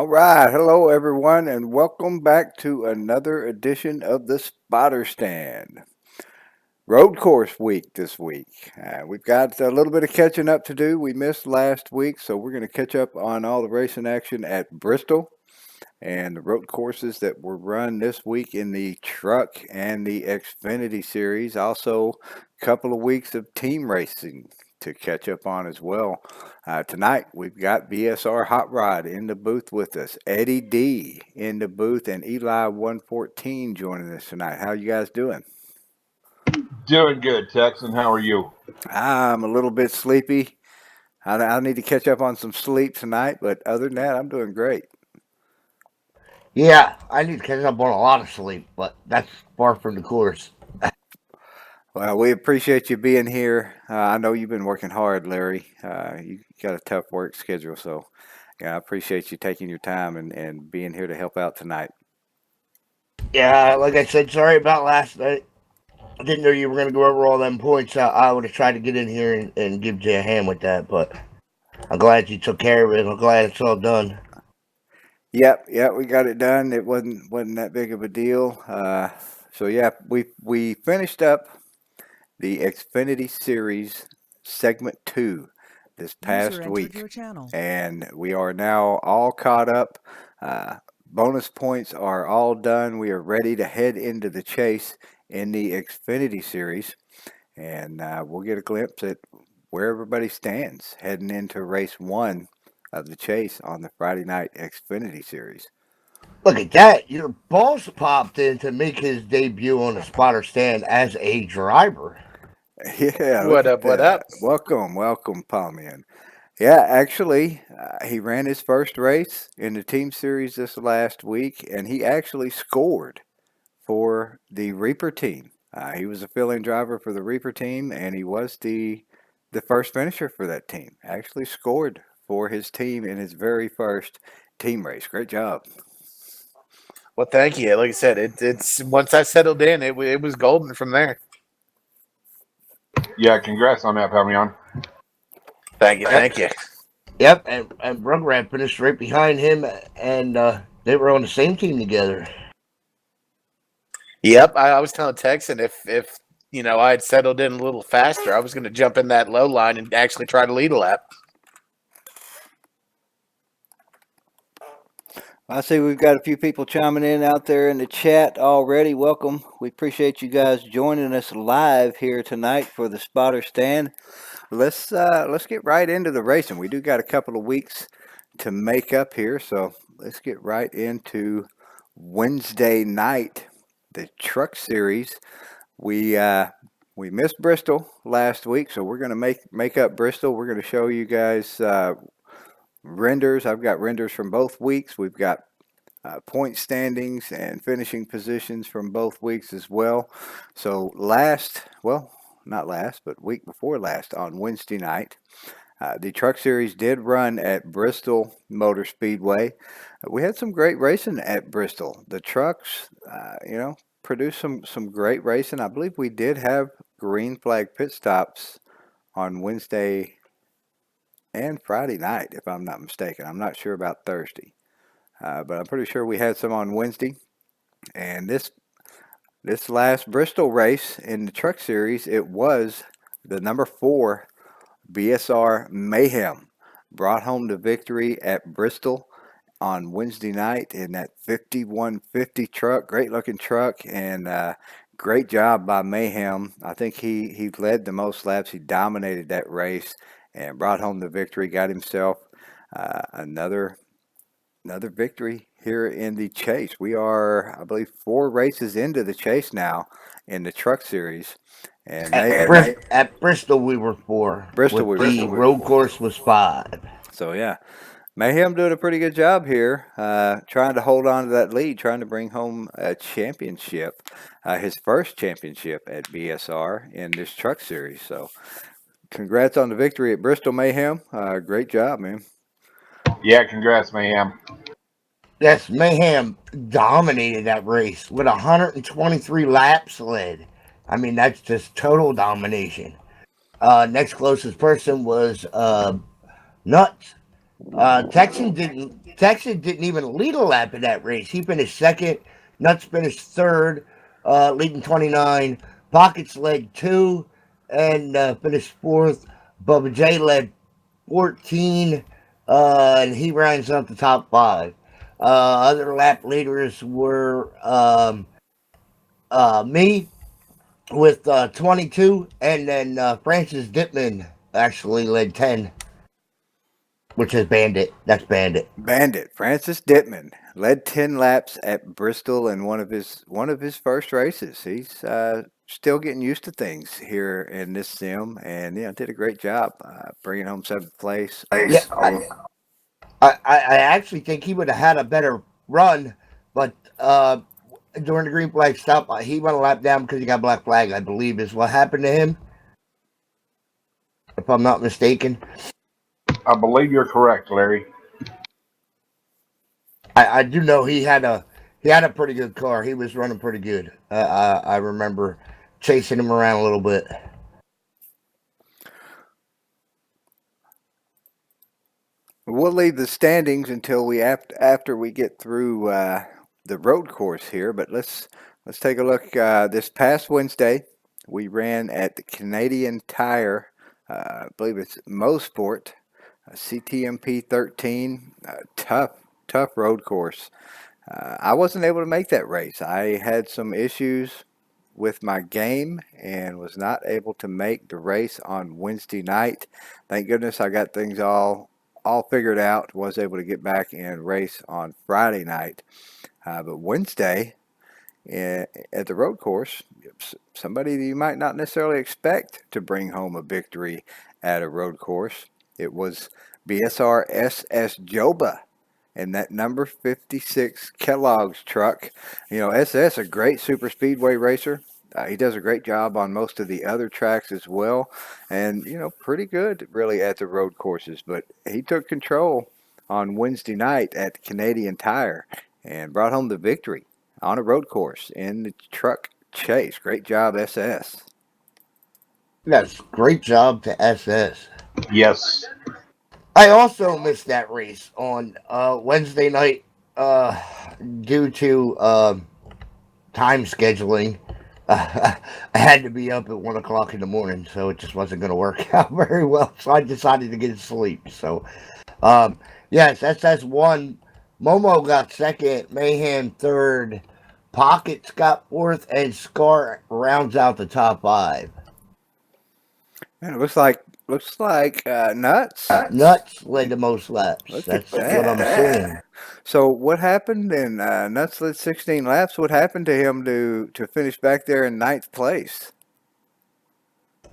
All right, hello everyone, and welcome back to another edition of the Spotter Stand. Road course week this week. We've got a little bit of catching up to do. We missed last week, so we're going to catch up on all the racing action at Bristol and the road courses that were run this week in the Truck and the Xfinity Series. Also, a couple of weeks of team racing to catch up on as well. Tonight, we've got BSR Hot Rod in the booth with us, Eddie D in the booth, and Eli 114 joining us tonight. How you guys doing? Doing good, Texan. How are you? I'm a little bit sleepy. I need to catch up on some sleep tonight, but other than that, I'm doing great. Yeah, I need to catch up on a lot of sleep, but that's far from the course. Well, we appreciate you being here. I know you've been working hard, Larry. You got a tough work schedule, so yeah, I appreciate you taking your time and being here to help out tonight. Yeah, like I said, sorry about last night. I didn't know you were going to go over all them points. I would have tried to get in here and give you a hand with that, but I'm glad you took care of it. I'm glad it's all done. Yep, we got it done. It wasn't that big of a deal. So yeah, we finished up the Xfinity Series segment 2 this past week, and we are now all caught up. Bonus points are all done. We are ready to head into the chase in the Xfinity Series, and we'll get a glimpse at where everybody stands heading into race 1 of the chase on the Friday night Xfinity Series. Look at that. Your boss popped in to make his debut on the spotter stand as a driver. Yeah, look What at up? What that. up? Welcome, Palmian. Yeah, actually, he ran his first race in the team series this last week, and he actually scored for the Reaper team. He was a fill-in driver for the Reaper team, and he was the first finisher for that team. Actually scored for his team in his very first team race. Great job. Well, thank you. Like I said, it's once I settled in, it was golden from there. Yeah, congrats on that, Palmion. Thank you, Yep, thank you. yep. And Rugrat finished right behind him, and they were on the same team together. Yep, I was telling Texan if I had settled in a little faster, I was going to jump in that low line and actually try to lead a lap. I see we've got a few people chiming in out there in the chat already. Welcome. We appreciate you guys joining us live here tonight for the Spotter Stand. Let's get right into the racing. We do got a couple of weeks to make up here, so let's get right into Wednesday night, the Truck Series. We missed Bristol last week, so we're going to make up Bristol. We're going to show you guys renders. I've got renders from both weeks. We've got point standings and finishing positions from both weeks as well. So not last, but week before last on Wednesday night, the Truck Series did run at Bristol Motor Speedway. We had some great racing at Bristol. The trucks, produced some great racing. I believe we did have green flag pit stops on Wednesday and Friday night, if I'm not mistaken. I'm not sure about Thursday, but I'm pretty sure we had some on Wednesday. And this last Bristol race in the Truck Series, it was the number 4 BSR Mayhem brought home the victory at Bristol on Wednesday night in that 5150 truck. Great looking truck, and great job by Mayhem. I think he led the most laps. He dominated that race and brought home the victory. Got himself another victory here in the chase. We are, I believe, 4 races into the chase now in the Truck Series. And At Bristol, we were 4. Bristol, With the road course was 5. So yeah, Mayhem doing a pretty good job here, trying to hold on to that lead, trying to bring home a championship, his first championship at BSR in this Truck Series. So congrats on the victory at Bristol, Mayhem. Great job, man. Yeah, congrats, Mayhem. Yes, Mayhem dominated that race with 123 laps led. I mean, that's just total domination. Next closest person was Nuts. Texan Texan didn't even lead a lap in that race. He finished second. Nuts finished third, leading 29. Pockets led 2 and finished fourth. Bubba J led 14, and he rounds out the top 5. Other lap leaders were me with 22, and then Francis Dittman actually led 10, which is Bandit. That's Bandit. Bandit Francis Dittman led 10 laps at Bristol in one of his first races. He's still getting used to things here in this sim, and did a great job bringing home 7th place. Yeah, I actually think he would have had a better run, but during the green flag stop, he went a lap down because he got black flag, I believe, is what happened to him, if I'm not mistaken. I believe you're correct, Larry. I do know he had a pretty good car. He was running pretty good. I remember chasing him around a little bit. We'll leave the standings until after we get through the road course here, but let's take a look. This past Wednesday, we ran at the Canadian Tire. I believe it's Mosport, CTMP 13. Tough road course. I wasn't able to make that race. I had some issues with my game and was not able to make the race on Wednesday night. Thank goodness I got things all figured out. Was able to get back and race on Friday night. But Wednesday at the road course, somebody that you might not necessarily expect to bring home a victory at a road course. It was BSR SS Joba and that number 56 Kellogg's truck. SS, a great super speedway racer. He does a great job on most of the other tracks as well. And, pretty good really at the road courses. But he took control on Wednesday night at the Canadian Tire and brought home the victory on a road course in the truck chase. Great job, SS. Yes, great job to SS. Yes. I also missed that race on Wednesday night due to time scheduling. I had to be up at 1 o'clock in the morning, so it just wasn't going to work out very well. So I decided to get sleep. So, yes, SS won. Momo got second, Mayhem third, Pockets got fourth, and Scar rounds out the top 5. And it looks like Nuts. Nuts led the most laps. Look That's at what I'm that. saying. So what happened? And Nuts led 16 laps. What happened to him to finish back there in 9th place?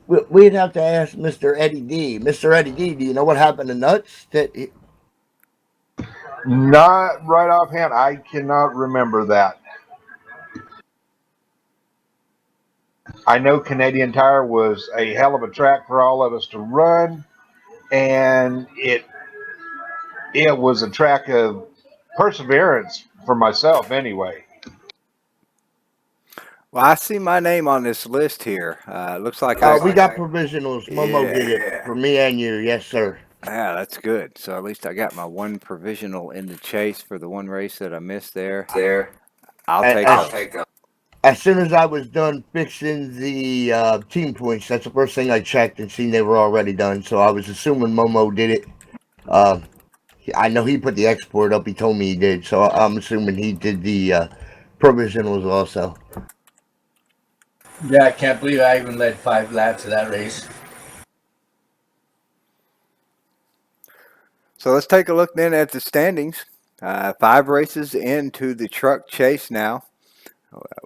We'd have to ask Mr. Eddie D. Mr. Eddie D, do you know what happened to Nuts? Not right offhand. I cannot remember that. I know Canadian Tire was a hell of a track for all of us to run, and it was a track of perseverance for myself anyway. Well, I see my name on this list here. Looks like we got provisionals. Momo did it for me and you. Yes, sir. Yeah, that's good. So at least I got my one provisional in the chase for the one race that I missed there. I'll take them. As soon as I was done fixing the team points, that's the first thing I checked and seen they were already done. So I was assuming Momo did it. I know he put the export up. He told me he did. So I'm assuming he did the provisionals also. Yeah, I can't believe I even led 5 laps of that race. So let's take a look then at the standings. 5 races into the truck chase now.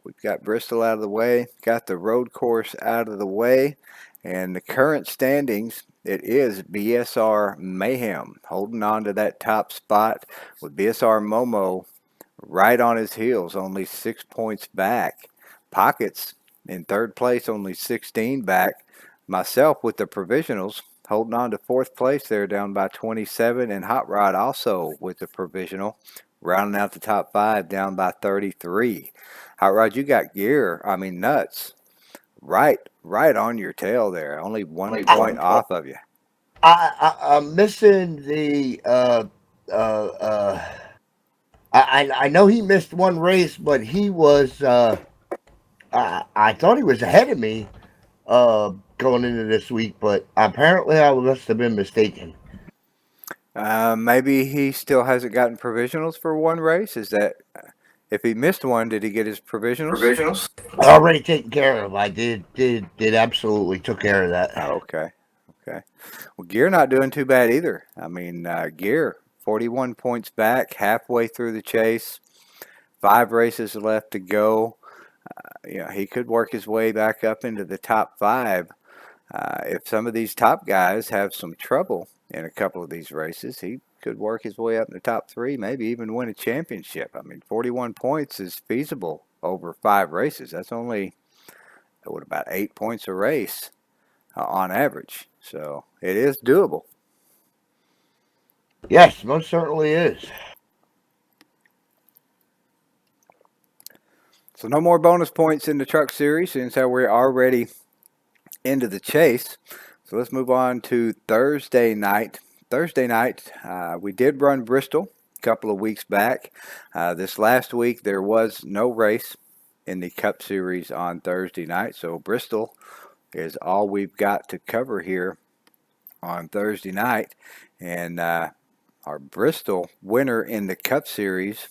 We've got Bristol out of the way, got the road course out of the way, and the current standings, it is BSR Mayhem holding on to that top spot with BSR Momo right on his heels, only 6 points back. Pockets in 3rd place, only 16 back. Myself with the provisionals holding on to 4th place there, down by 27, and Hot Rod also with the provisional, rounding out the top 5, down by 33. Hot Rod, you got Nuts right on your tail there, only 1 point off of you. I'm missing the I know he missed one race, but he was. I thought he was ahead of me going into this week, but apparently I must have been mistaken. Maybe he still hasn't gotten provisionals for one race. Is that if he missed one, did he get his provisionals? Already taken care of. I did absolutely took care of that. Oh, okay. Well, Gear not doing too bad either. I mean, Gear 41 points back, halfway through the chase, 5 races left to go. He could work his way back up into the top 5. If some of these top guys have some trouble in a couple of these races, he could work his way up in the top 3, maybe even win a championship. I mean, 41 points is feasible over 5 races. That's only, about 8 points a race on average. So it is doable. Yes, most certainly is. So no more bonus points in the truck series since we're already into the chase. So let's move on to Thursday night. Thursday night, we did run Bristol a couple of weeks back. This last week, there was no race in the Cup Series on Thursday night. So Bristol is all we've got to cover here on Thursday night. And our Bristol winner in the Cup Series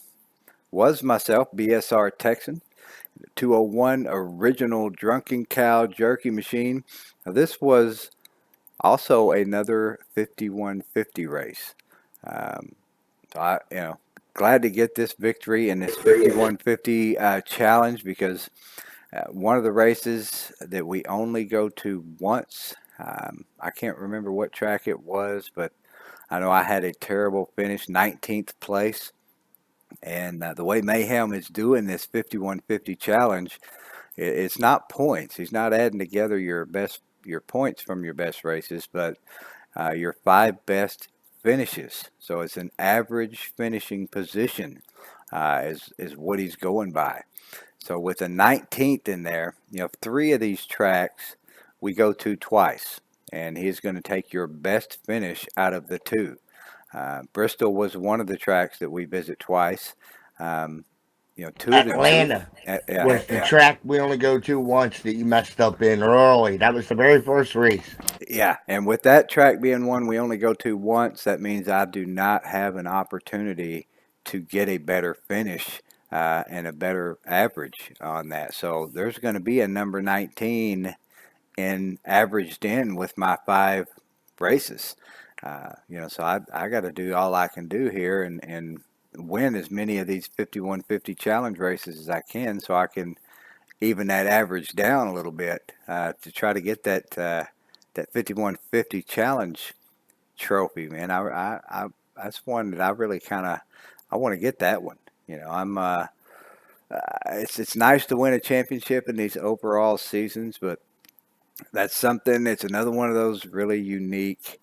was myself, BSR Texan. 201 original Drunken Cow jerky machine. Now, this was also another 5150 race. So I, glad to get this victory in this 5150 challenge because one of the races that we only go to once. I can't remember what track it was, but I know I had a terrible finish, 19th place. And the way Mayhem is doing this 5150 challenge, it's not points. He's not adding together your points from your best races, but your 5 best finishes. So it's an average finishing position is what he's going by. So with a 19th in there, 3 of these tracks we go to twice, and he's going to take your best finish out of the 2. Bristol was one of the tracks that we visit twice. 2 of the Atlanta was the track we only go to once that you messed up in early. That was the very first race. Yeah, and with that track being one we only go to once, that means I do not have an opportunity to get a better finish and a better average on that. So there's going to be a number 19 in averaged in with my 5 races. So I got to do all I can do here and win as many of these 5150 challenge races as I can, so I can even that average down a little bit to try to get that 5150 challenge trophy. Man, I that's one that I really I want to get that one. I'm it's nice to win a championship in these overall seasons, but that's something. It's another one of those really unique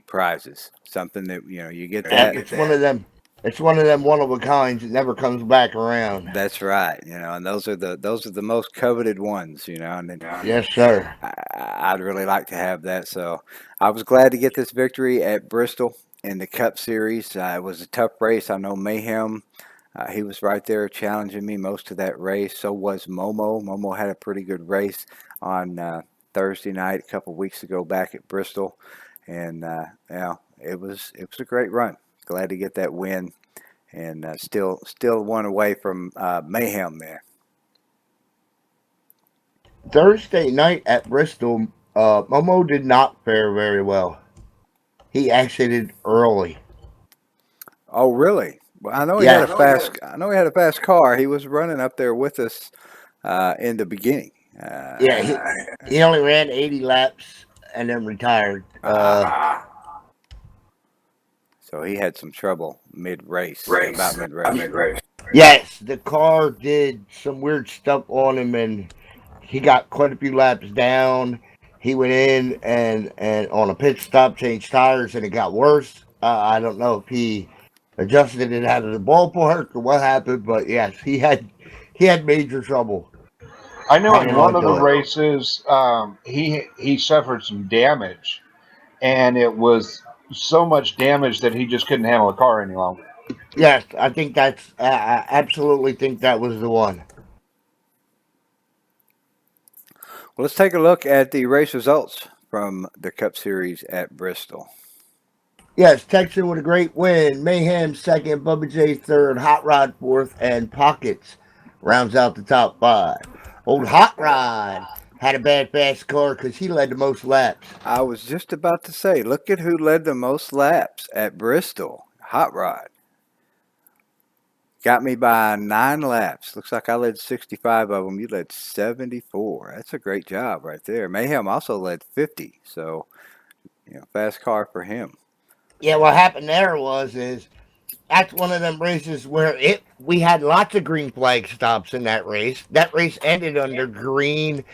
prizes. Something that you get that. It's one of them. It's one of them one of a kinds that never comes back around. That's right. And those are the most coveted ones. And yes, sir. I'd really like to have that. So I was glad to get this victory at Bristol in the Cup Series. It was a tough race. I know Mayhem. He was right there challenging me most of that race. So was Momo. Momo had a pretty good race on Thursday night a couple weeks ago back at Bristol. And it was a great run. Glad to get that win, and still one away from Mayhem there. Thursday night at Bristol, Momo did not fare very well. He exited early. Oh, really? Well, I know he had a fast. I know he had a fast car. He was running up there with us in the beginning. He only ran 80 laps and then retired. So he had some trouble mid-race. About mid-race. Yes, the car did some weird stuff on him, and he got quite a few laps down. He went in and on a pit stop, changed tires, and it got worse. I don't know if he adjusted it out of the ballpark or what happened, but yes, he had major trouble. I know in one of the races, he suffered some damage, and it was so much damage that he just couldn't handle the car any longer. Yes, I think that's. I absolutely think that was the one. Well, let's take a look at the race results from the Cup Series at Bristol. Yes, Texan with a great win. Mayhem second, Bubba J third, Hot Rod fourth, and Pockets rounds out the top five. Old Hot Rod had a bad fast car because he led the most laps. I was just about to say, look at who led the most laps at Bristol. Hot Rod. Got me by 9 laps. Looks like I led 65 of them. You led 74. That's a great job right there. Mayhem also led 50. So, fast car for him. Yeah, what happened there is that's one of them races where we had lots of green flag stops in that race. That race ended under green,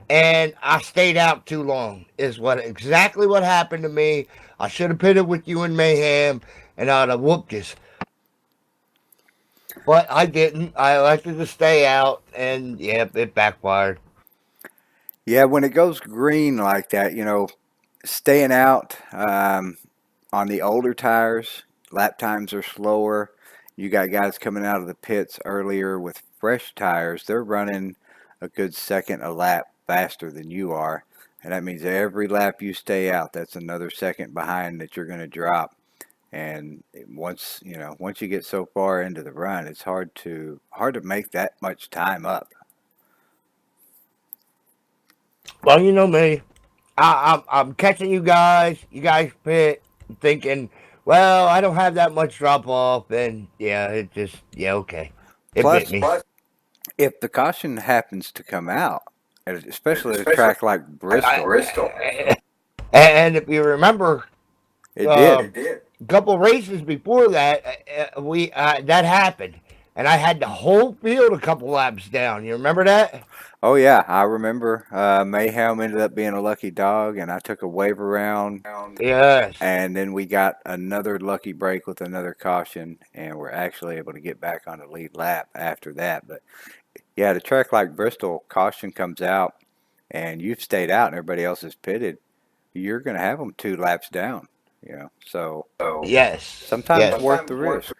and I stayed out too long. Is exactly what happened to me. I should have pitted with you in Mayhem, and I'd have whooped you. But I didn't. I elected to stay out, and yeah, it backfired. Yeah, when it goes green like that, staying out on the older tires, lap times are slower. You got guys coming out of the pits earlier with fresh tires. They're running a good second a lap faster than you are. And that means every lap you stay out, that's another second behind that you're going to drop. And once you get so far into the run, it's hard to make that much time up. Well, you know me. I'm catching you guys. You guys pit thinking, well, I don't have that much drop off, and okay. It bit me. If the caution happens to come out, especially at a track like Bristol, and if you remember, it did. A couple races before that, that happened, and I had the whole field a couple laps down. You remember that? Oh yeah, I remember. Mayhem ended up being a lucky dog, and I took a wave around. Yes. And then we got another lucky break with another caution, and we're actually able to get back on the lead lap after that. But yeah, at a track like Bristol, caution comes out, and you've stayed out, and everybody else is pitted. You're going to have them 2 laps down. So yes, sometimes it's worth the risk.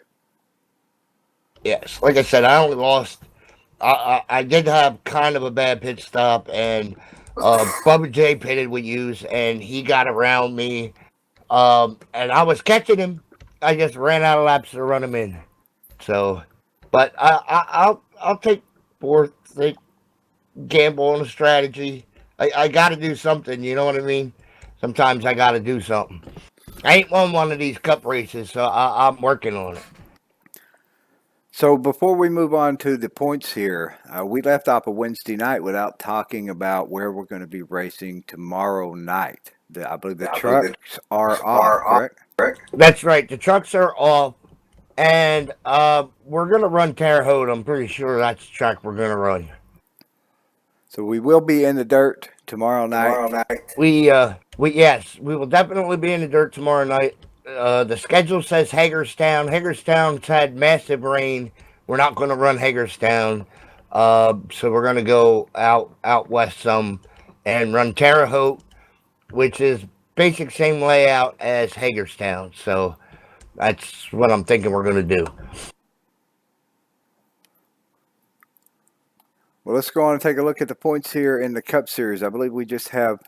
Yes, like I said, I only lost. I did have kind of a bad pit stop, and Bubba J pitted with use, and he got around me, and I was catching him. I just ran out of laps to run him in. So, but I'll take fourth. Gamble on a strategy. I got to do something. You know what I mean? Sometimes I got to do something. I ain't won one of these cup races, so I'm working on it. So before we move on to the points here, we left off a Wednesday night without talking about where we're going to be racing tomorrow night. I believe the trucks are off, correct? That's right. The trucks are off, and we're going to run Terre Haute. I'm pretty sure that's the track we're going to run. So we will be in the dirt tomorrow night. We will definitely be in the dirt tomorrow night. The schedule says Hagerstown. Hagerstown's had massive rain. We're not going to run Hagerstown. So we're going to go out west some and run Terre Haute, which is basic same layout as Hagerstown. So that's what I'm thinking we're going to do. Well, let's go on and take a look at the points here in the Cup Series. I believe we just have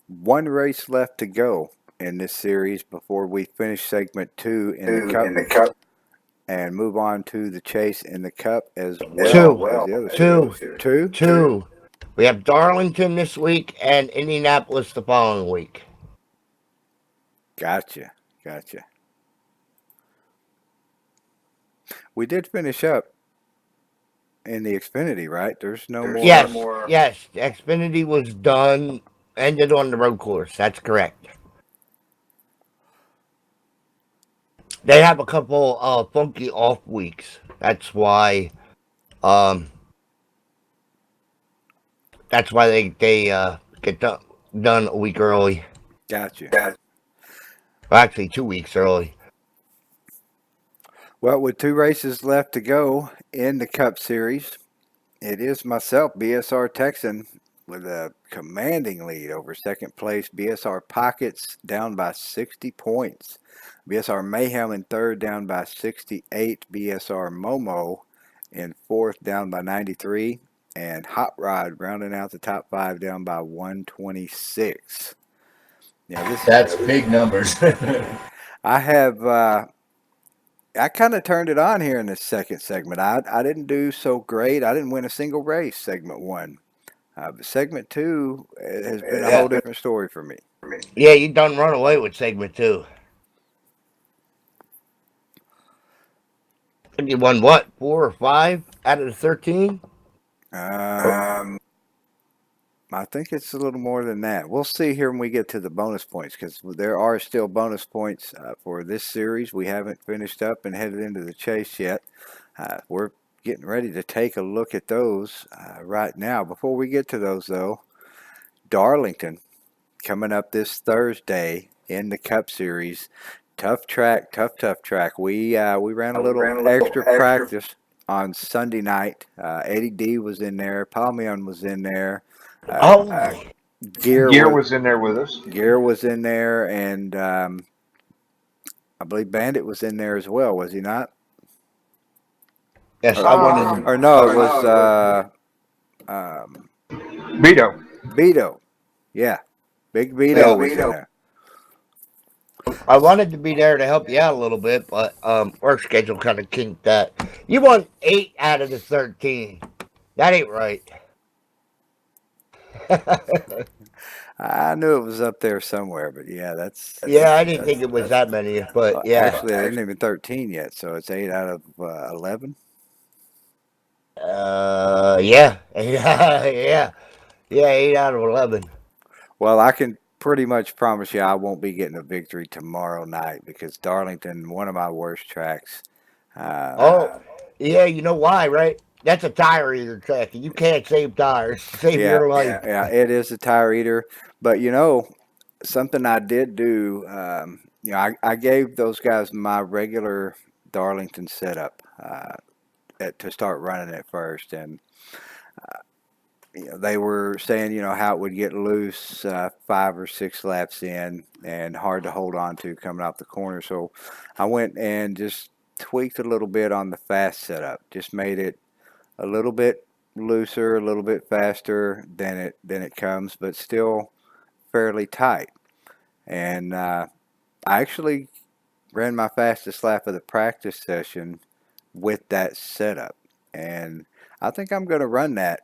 one race left to go in this series before we finish segment 2 in the Cup and move on to the chase in the Cup as well. Two. We have Darlington this week and Indianapolis the following week. Gotcha. We did finish up in the Xfinity, right? There's no more. Yes. The Xfinity was done, ended on the road course. That's correct. They have a couple funky off weeks. That's why they get done a week early. Gotcha. Well, actually 2 weeks early. Well, with 2 races left to go in the Cup Series, it is myself, BSR Texan, with a commanding lead over second place. BSR Pockets down by 60 points. BSR Mayhem in third down by 68. BSR Momo in fourth down by 93. And Hot Rod rounding out the top five down by 126. Yeah, That's big numbers. I have I kind of turned it on here in this second segment. I didn't do so great. I didn't win a single race, segment one. But segment two has been a whole different story for me. Yeah, you done run away with segment 2. You won what, 4 or 5 out of the 13? I think it's a little more than that. We'll see here when we get to the bonus points, because there are still bonus points for this series. We haven't finished up and headed into the chase yet. We're getting ready to take a look at those right now. Before we get to those, though, Darlington coming up this Thursday in the Cup Series. Tough track. We ran a little extra practice on Sunday night. Eddie D was in there. Palmion was in there. Gear was in there with us. Gear was in there, and I believe Bandit was in there as well, was he not? Yes, I wanted. Or no, it was Beto. Yeah, Big Beto was in there. I wanted to be there to help you out a little bit, but work schedule kind of kinked that. You won 8 out of the 13. That ain't right. I knew it was up there somewhere, but yeah, that's Yeah, I didn't think it was that many, but yeah. Actually, I didn't even 13 yet, so it's 8 out of 11. Yeah, 8 out of 11. Well, I can pretty much promise you I won't be getting a victory tomorrow night, because Darlington, one of my worst tracks. Yeah, you know why, right? That's a tire eater track, and you can't save tires. Save your life. Yeah, it is a tire eater. But, something I did do, I gave those guys my regular Darlington setup to start running it first. And, they were saying, how it would get loose 5 or 6 laps in and hard to hold on to coming off the corner. So I went and just tweaked a little bit on the fast setup, just made it a little bit looser, a little bit faster than it comes, but still fairly tight. And I actually ran my fastest lap of the practice session with that setup, and I think I'm going to run that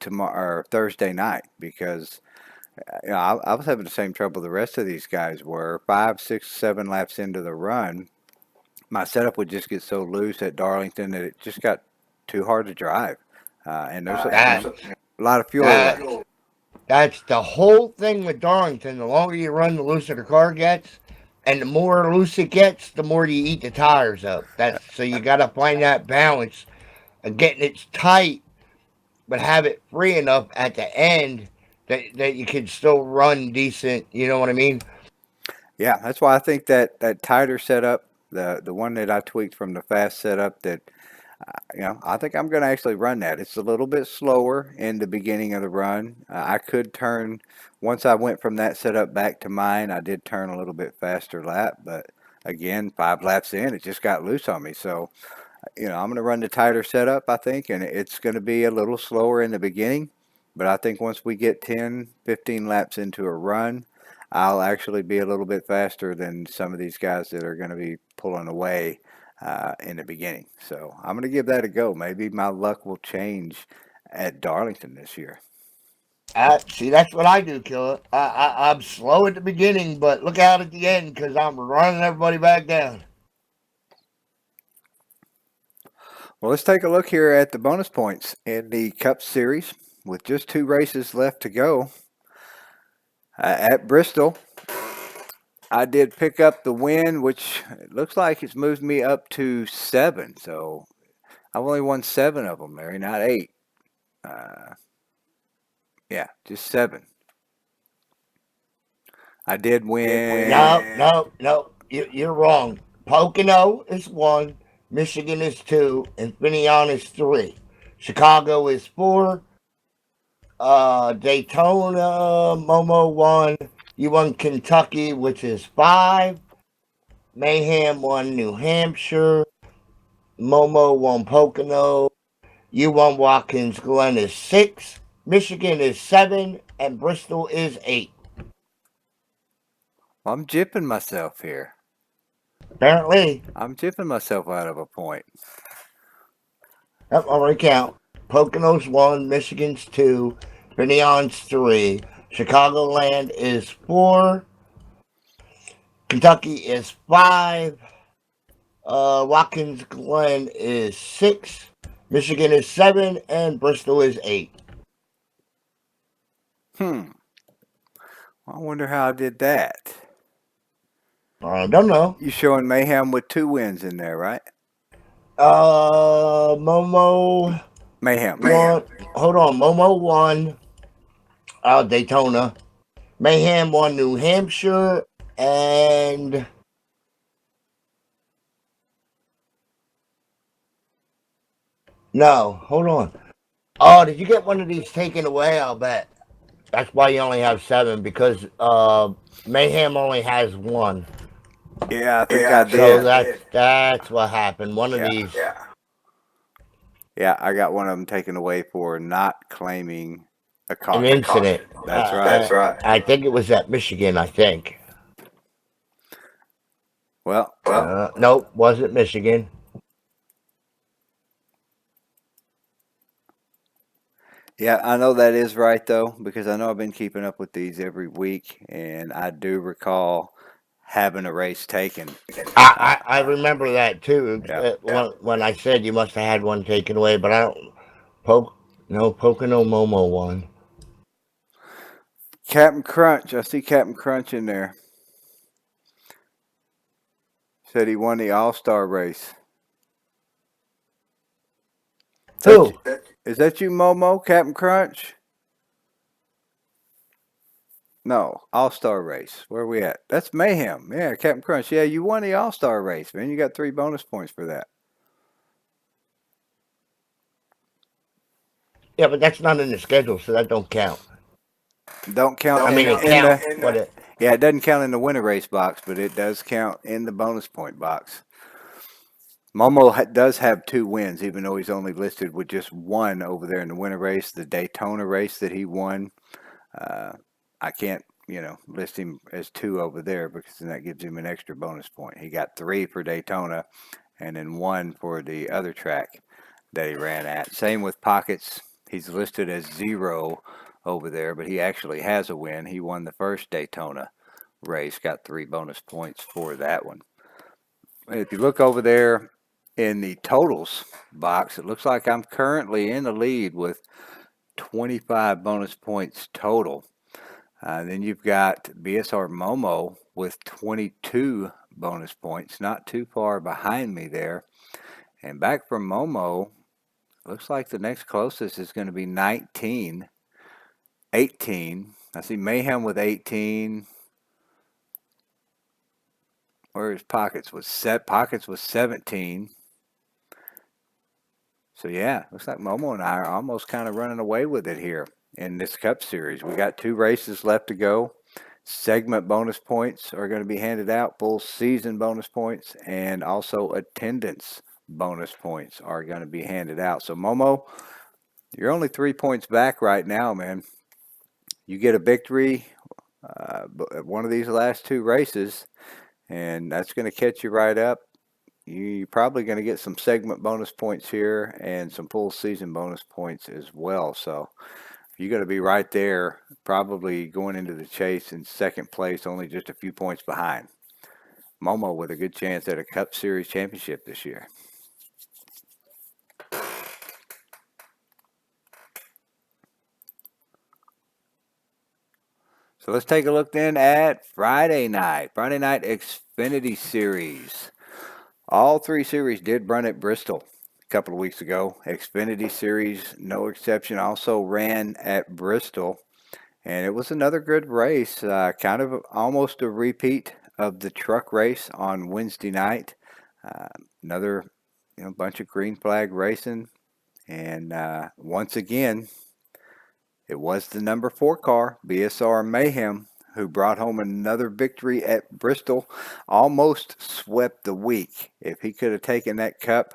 tomorrow or Thursday night, because I was having the same trouble the rest of these guys were. 5, 6, 7 laps into the run, my setup would just get so loose at Darlington that it just got too hard to drive, and there's a lot of fuel left. That's the whole thing with Darlington. The longer you run, the looser the car gets, and the more loose it gets, the more you eat the tires up. So you got to find that balance of getting it tight, but have it free enough at the end that you can still run decent. You know what I mean? Yeah, that's why I think that tighter setup, the one that I tweaked from the fast setup, that I think I'm going to actually run that. It's a little bit slower in the beginning of the run. I could turn, once I went from that setup back to mine, I did turn a little bit faster lap, but again, 5 laps in, it just got loose on me. So, I'm going to run the tighter setup, I think, and it's going to be a little slower in the beginning, but I think once we get 10, 15 laps into a run, I'll actually be a little bit faster than some of these guys that are going to be pulling away in the beginning. So I'm going to give that a go. Maybe my luck will change at Darlington this year. See, that's what I do, Killer. I'm slow at the beginning, but look out at the end, because I'm running everybody back down. Well, let's take a look here at the bonus points in the Cup Series with just 2 races left to go. At Bristol, I did pick up the win, which it looks like it's moved me up to 7. So I've only won 7 of them, Mary, not 8. Yeah, just 7. I did win. No. You're wrong. Pocono is 1, Michigan is 2, and Finian is 3. Chicago is 4. Daytona, Momo won. You won Kentucky, which is 5. Mayhem won New Hampshire. Momo won Pocono. You won Watkins Glen is 6. Michigan is 7. And Bristol is 8. I'm jipping myself here. Apparently, I'm jipping myself out of a point. I'll recount. Pocono's 1. Michigan's 2. Benion's 3. Chicagoland is 4. Kentucky is 5. Watkins Glen is 6. Michigan is 7. And Bristol is 8. I wonder how I did that. I don't know. You showing Mayhem with 2 wins in there, right? Momo Mayhem. won. Hold on. Momo won Daytona. Mayhem won New Hampshire. And no, hold on. Oh, did you get one of these taken away? I'll bet. That's why you only have 7, because Mayhem only has 1. Yeah, I think I did. So that's what happened. One of these. Yeah, I got one of them taken away for not claiming a caution. An incident. That's right. I think it was at Michigan, I think. Well, Nope, wasn't Michigan. yeah, I know that is right, though, because I know I've been keeping up with these every week, and I do recall having a race taken. I remember that, too. Yeah. When I said you must have had one taken away, but I don't... Pocono Momo won. Captain Crunch, I see Captain Crunch in there. Said he won the All-Star race. Who? Is that you, Momo, Captain Crunch? No, All-Star race. Where are we at? That's Mayhem. Yeah, Captain Crunch. Yeah, you won the All-Star race, man. You got 3 bonus points for that. Yeah, but that's not in the schedule, so that don't count. Don't count. I mean, it counts. Yeah, it doesn't count in the winner race box, but it does count in the bonus point box. Momo does have 2 wins, even though he's only listed with just 1 over there in the winter race, the Daytona race that he won. I can't, list him as 2 over there because then that gives him an extra bonus point. He got 3 for Daytona and then 1 for the other track that he ran at. Same with Pockets. He's listed as 0 over there, but he actually has a win. He won the first Daytona race, got 3 bonus points for that one. If you look over there in the totals box, it looks like I'm currently in the lead with 25 bonus points total. Then you've got BSR Momo with 22 bonus points, not too far behind me there. And back from Momo, looks like the next closest is going to be 19, 18. I see Mayhem with 18. Where's Pockets? Pockets was 17. So yeah, looks like Momo and I are almost kind of running away with it here in this Cup Series. We got 2 races left to go. Segment bonus points are going to be handed out. Full season bonus points and also attendance bonus points are going to be handed out. So Momo, you're only 3 points back right now, man. You get a victory at one of these last 2 races, and that's going to catch you right up. You're probably going to get some segment bonus points here and some full season bonus points as well. So you're going to be right there, probably going into the chase in second place, only just a few points behind. Momo with a good chance at a Cup Series championship this year. So let's take a look then at Friday night Xfinity Series. All 3 series did run at Bristol a couple of weeks ago. Xfinity Series, no exception, also ran at Bristol. And it was another good race, kind of almost a repeat of the truck race on Wednesday night. Another bunch of green flag racing. And once again, It was the number 4 car, BSR Mayhem, who brought home another victory at Bristol. Almost swept the week. If he could have taken that cup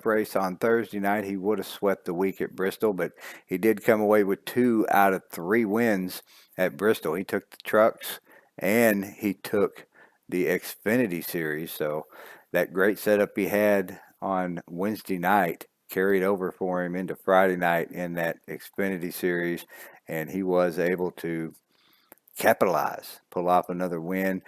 race on Thursday night, he would have swept the week at Bristol, but he did come away with 2 out of 3 wins at Bristol. He took the trucks and he took the Xfinity Series, so that great setup he had on Wednesday night carried over for him into Friday night in that Xfinity Series, and he was able to capitalize, pull off another win.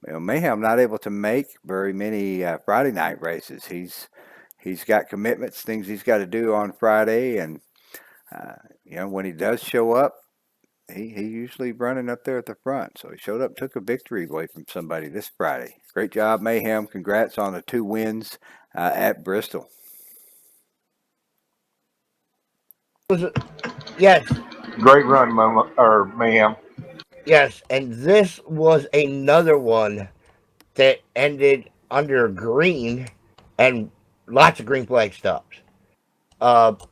Mayhem not able to make very many Friday night races. He's got commitments, things he's got to do on Friday, and when he does show up, he usually running up there at the front. So he showed up, took a victory away from somebody this Friday. Great job, Mayhem. Congrats on the 2 wins at Bristol. Yes, Great run, Mayhem. yes, and this was another one that ended under green and lots of green flag stops.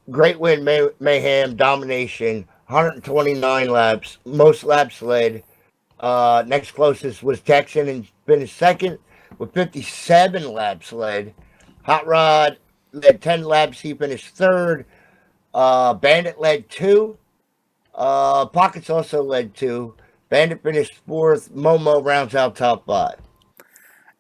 Great win, Mayhem, domination, 129 laps, most laps led. Next closest was Texan and finished second with 57 laps led. Hot Rod led 10 laps, he finished third. Bandit led 2. Pockets also led 2. Bandit finished 4th. Momo rounds out top 5.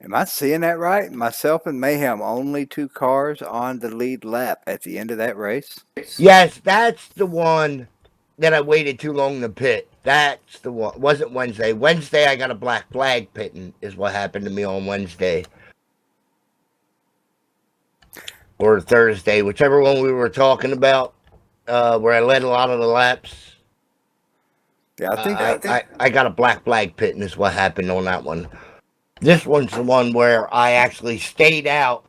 Am I seeing that right? Myself and Mayhem, only 2 cars on the lead lap at the end of that race? Yes, that's the one that I waited too long to pit. That's the one. Wasn't Wednesday. Wednesday, I got a black flag pitting, is what happened to me on Wednesday. Or Thursday, whichever one we were talking about, where I led a lot of the laps. Yeah, I got a black flag pitting, is what happened on that one. This one's the one where I actually stayed out.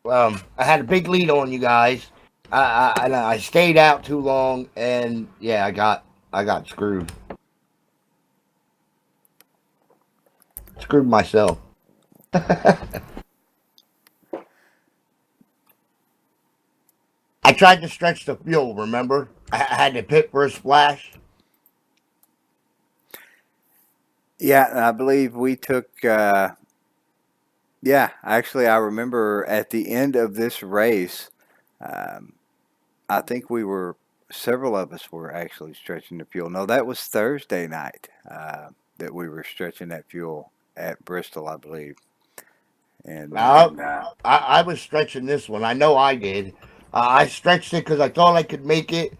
I had a big lead on you guys. I stayed out too long, and yeah, I got screwed. Screwed myself. I tried to stretch the fuel, remember? I had to pit for a splash. Yeah, I believe we took. Yeah, actually, I remember at the end of this race, I think several of us were actually stretching the fuel. No, that was Thursday night that we were stretching that fuel at Bristol, I believe. And I was stretching this one. I know I did. I stretched it because I thought I could make it,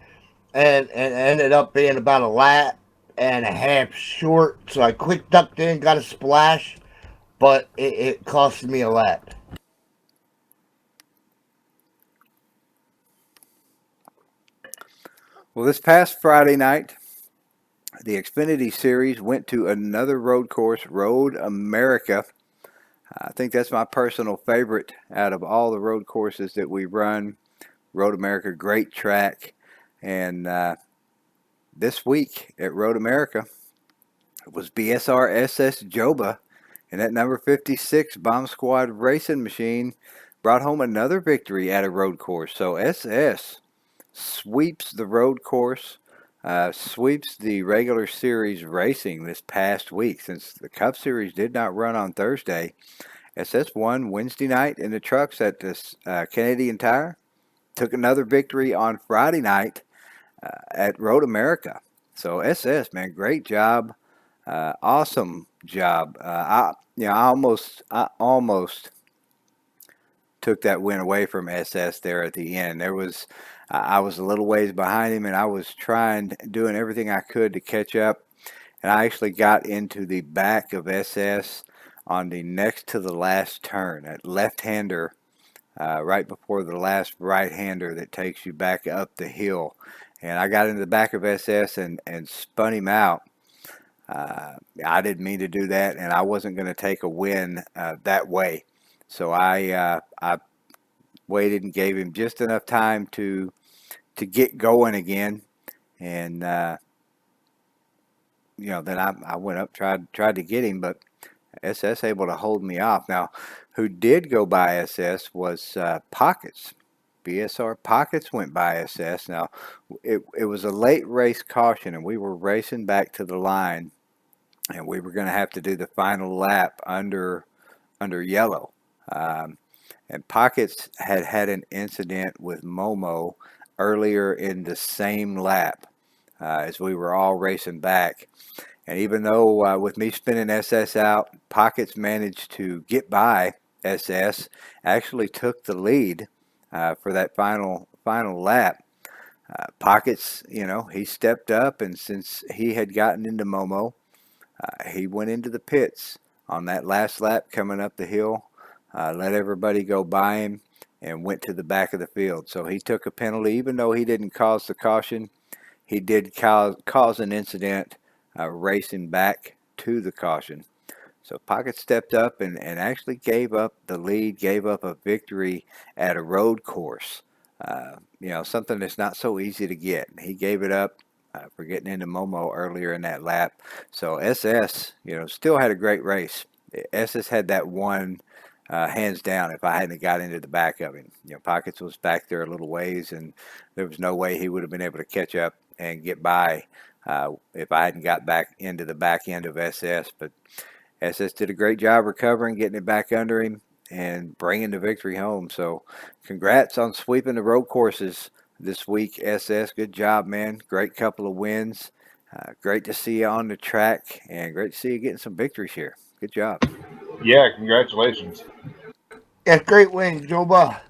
and ended up being about a lap and a half short. So I quick ducked in, got a splash, but it cost me a lap. well, this past Friday night, the Xfinity Series went to another road course, Road America. I think that's my personal favorite out of all the road courses that we run. Road America, great track. And this week at Road America, it was BSR SS Joba, and that number 56 Bomb Squad racing machine brought home another victory at a road course. So SS sweeps the road course, sweeps the regular series racing this past week. Since the Cup Series did not run on Thursday, SS won Wednesday night in the trucks at this Canadian Tire. Took another victory on Friday night at Road America. So SS, man, great job, awesome job. I almost took that win away from SS there at the end. I was a little ways behind him, and I was doing everything I could to catch up. And I actually got into the back of SS on the next to the last turn, that left-hander. Right before the last right-hander that takes you back up the hill. And I got into the back of SS and spun him out. I didn't mean to do that, and I wasn't going to take a win that way. So I waited and gave him just enough time to get going again. And, then I went up, tried to get him, but SS able to hold me off. Now, who did go by SS was Pockets. BSR Pockets went by SS. Now, it was a late race caution, and we were racing back to the line, and we were going to have to do the final lap under yellow. And Pockets had an incident with Momo earlier in the same lap as we were all racing back. And even though with me spinning SS out, Pockets managed to get by SS, actually took the lead for that final lap. Pockets, he stepped up, and since he had gotten into Momo, he went into the pits on that last lap coming up the hill, let everybody go by him, and went to the back of the field. So he took a penalty, even though he didn't cause the caution. He did cause an incident racing back to the caution. So Pocket stepped up and actually gave up the lead, gave up a victory at a road course. Something that's not so easy to get. He gave it up for getting into Momo earlier in that lap. So SS, still had a great race. SS had that one hands down if I hadn't got into the back of him. Pockets was back there a little ways, and there was no way he would have been able to catch up and get by if I hadn't got back into the back end of SS. But SS did a great job recovering, getting it back under him, and bringing the victory home. So congrats on sweeping the road courses this week, SS. Good job, man. Great couple of wins. Great to see you on the track, and great to see you getting some victories here. Good job. Yeah, congratulations. Yeah, great win, Joba.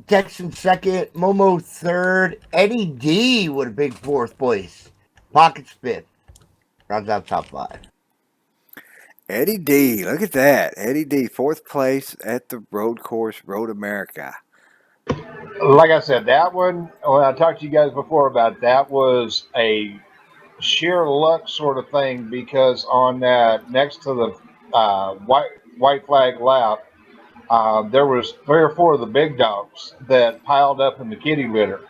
Texan second, Momo third, Eddie D with a big fourth place. Pockets fifth. Rounds out top five. Eddie D, look at that. Eddie D, fourth place at the road course, Road America. Like I said, that one, when I talked to you guys before about that, was a sheer luck sort of thing, because on that next to the white flag lap, there was 3 or 4 of the big dogs that piled up in the kitty litter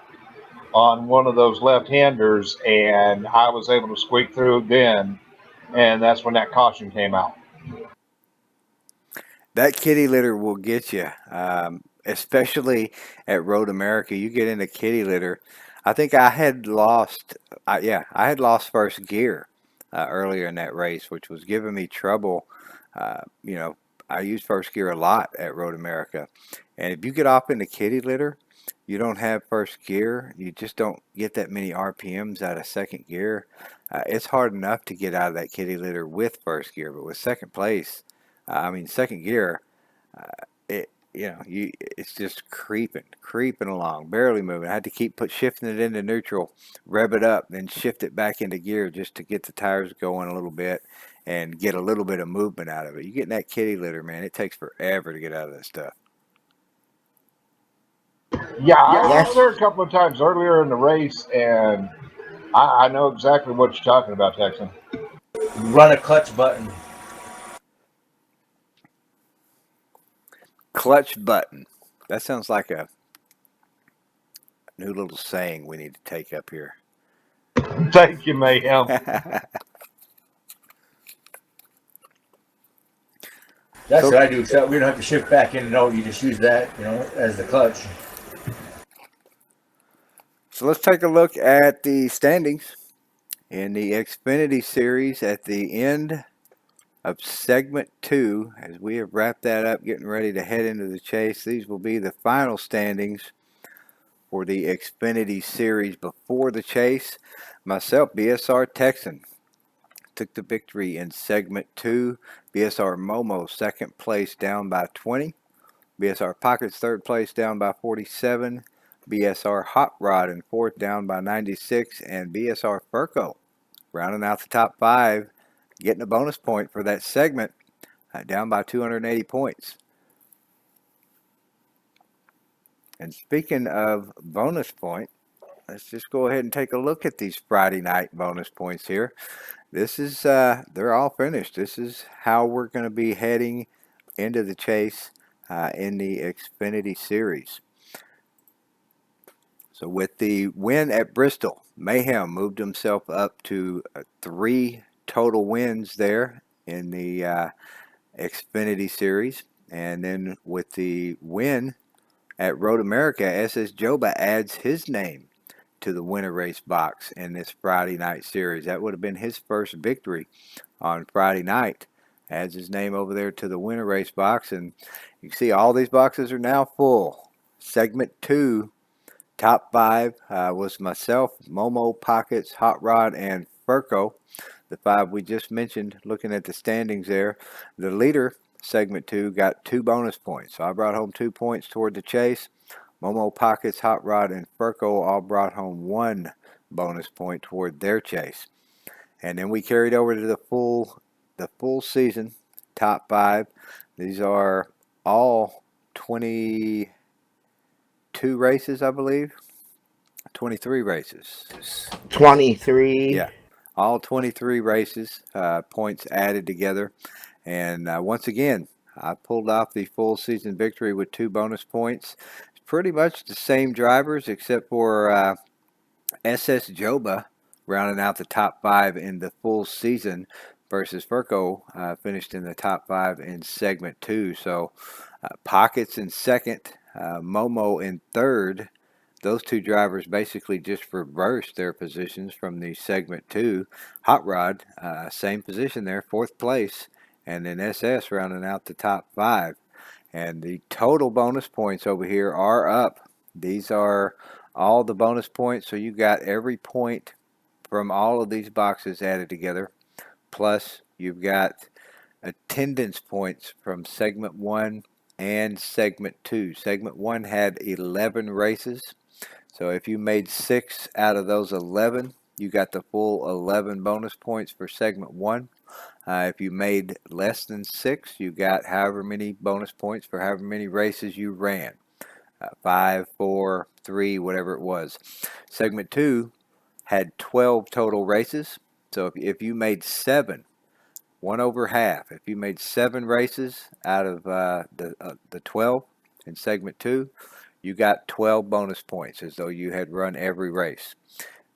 on one of those left-handers, and I was able to squeak through then, and that's when that caution came out. That kitty litter will get you, especially at Road America. You get into kitty litter. I think I had lost, I had lost first gear earlier in that race, which was giving me trouble. I use first gear a lot at Road America. And if you get off in the kitty litter, you don't have first gear. You just don't get that many RPMs out of second gear. It's hard enough to get out of that kitty litter with first gear, but with second gear, it's just creeping along, barely moving. I had to keep shifting it into neutral, rev it up, then shift it back into gear just to get the tires going a little bit and get a little bit of movement out of it. You get in that kitty litter, man, it takes forever to get out of that stuff. Yeah, I Yes. was there a couple of times earlier in the race, and I know exactly what you're talking about, Texan. Run a clutch button. Clutch button. That sounds like a new little saying we need to take up here. Thank you, Mayhem. That's So- what I do. So we don't have to shift back in and out. You just use that, as the clutch. So let's take a look at the standings in the Xfinity Series at the end of segment 2. As we have wrapped that up, getting ready to head into the chase. These will be the final standings for the Xfinity Series before the chase. Myself, BSR Texan, took the victory in segment 2. BSR Momo, second place, down by 20. BSR Pockets, third place, down by 47. BSR Hot Rod in fourth, down by 96. And BSR Furco, rounding out the top 5, getting a bonus point for that segment, down by 280 points. And speaking of bonus point, let's just go ahead and take a look at these Friday night bonus points here. This is, they're all finished. This is how we're going to be heading into the chase in the Xfinity Series. So with the win at Bristol, Mayhem moved himself up to 3 total wins there in the Xfinity Series. And then with the win At Road America, SS Joba adds his name to the winter race box in this Friday night series. That would have been his first victory on Friday night. Adds his name over there to the winter race box, and you can see all these boxes are now full. Segment 2, top 5 was myself, Momo, Pockets, Hot Rod, and Furco. The 5 we just mentioned, looking at the standings there. The leader, segment 2, got 2 bonus points. So I brought home 2 points toward the chase. Momo, Pockets, Hot Rod, and Furco all brought home 1 bonus point toward their chase. And then we carried over to the full season, top 5. These are all 22 races, I believe. 23 races. 23. Yeah. All 23 races, points added together. And once again, I pulled off the full season victory with 2 bonus points. It's pretty much the same drivers except for SS Joba rounding out the top 5 in the full season versus Furco finished in the top 5 in segment 2. So Pockets in second, Momo in third. Those 2 drivers basically just reversed their positions from the segment 2. Hot Rod, same position there, 4th place. And then SS rounding out the top 5. And the total bonus points over here are up. These are all the bonus points. So you got every point from all of these boxes added together. Plus you've got attendance points from segment 1 and segment 2. Segment 1 had 11 races. So if you made 6 out of those 11, you got the full 11 bonus points for segment 1. If you made less than 6, you got however many bonus points for however many races you ran. 5, 4, 3, whatever it was. Segment 2 had 12 total races. So if you made 7, 1 over half, if you made 7 races out of the 12 in segment 2, you got 12 bonus points as though you had run every race.